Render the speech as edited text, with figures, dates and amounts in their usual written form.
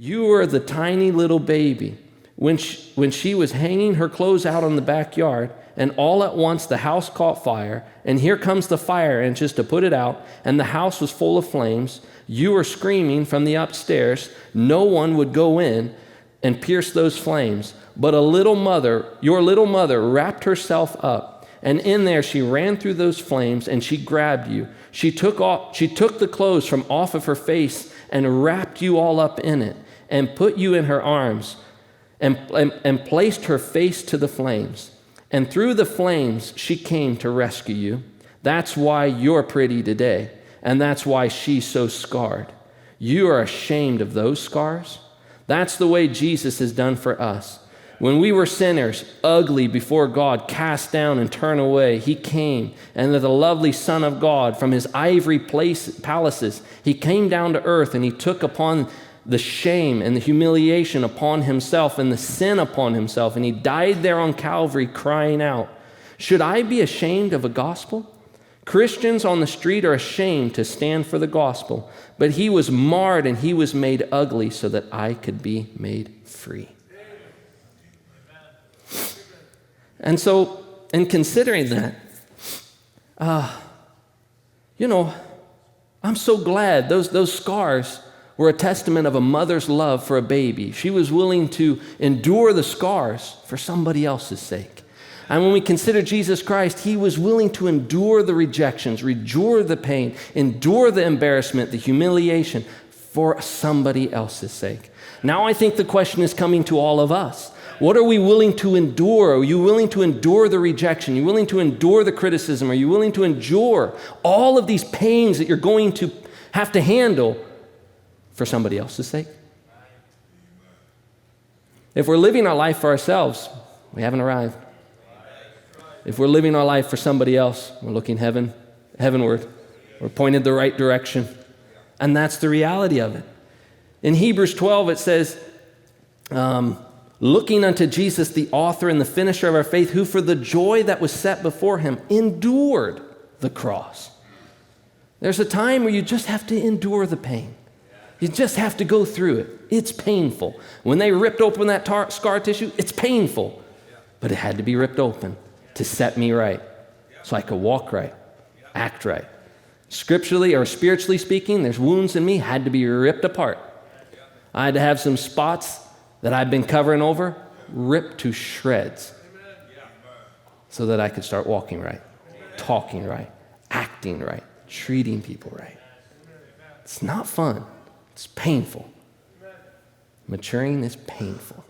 You were the tiny little baby. When she was hanging her clothes out in the backyard, and all at once the house caught fire, and here comes the fire engines to put it out, and the house was full of flames. You were screaming from the upstairs. No one would go in and pierce those flames. But your little mother wrapped herself up, and in there she ran through those flames, and she grabbed you. She took the clothes from off of her face and wrapped you all up in it, and put you in her arms, and placed her face to the flames. And through the flames, she came to rescue you. That's why you're pretty today, and that's why she's so scarred. You are ashamed of those scars? That's the way Jesus has done for us. When we were sinners, ugly before God, cast down and turned away, he came, and the lovely Son of God, from his ivory palaces, he came down to earth, and he took upon the shame and the humiliation upon himself and the sin upon himself, and he died there on Calvary crying out, should I be ashamed of a gospel? Christians on the street are ashamed to stand for the gospel, but he was marred and he was made ugly so that I could be made free. And so, in considering that, I'm so glad those scars were a testament of a mother's love for a baby. She was willing to endure the scars for somebody else's sake. And when we consider Jesus Christ, he was willing to endure the rejections, endure the pain, endure the embarrassment, the humiliation for somebody else's sake. Now I think the question is coming to all of us. What are we willing to endure? Are you willing to endure the rejection? Are you willing to endure the criticism? Are you willing to endure all of these pains that you're going to have to handle for somebody else's sake? If we're living our life for ourselves, we haven't arrived. If we're living our life for somebody else, we're looking heavenward. We're pointed the right direction. And that's the reality of it. In Hebrews 12, it says, looking unto Jesus, the author and the finisher of our faith, who for the joy that was set before him endured the cross. There's a time where you just have to endure the pain. You just have to go through it. It's painful. When they ripped open that scar tissue, it's painful. But it had to be ripped open to set me right so I could walk right, act right. Scripturally or spiritually speaking, there's wounds in me had to be ripped apart. I had to have some spots that I've been covering over, ripped to shreds so that I could start walking right, talking right, acting right, treating people right. It's not fun. It's painful. Maturing is painful.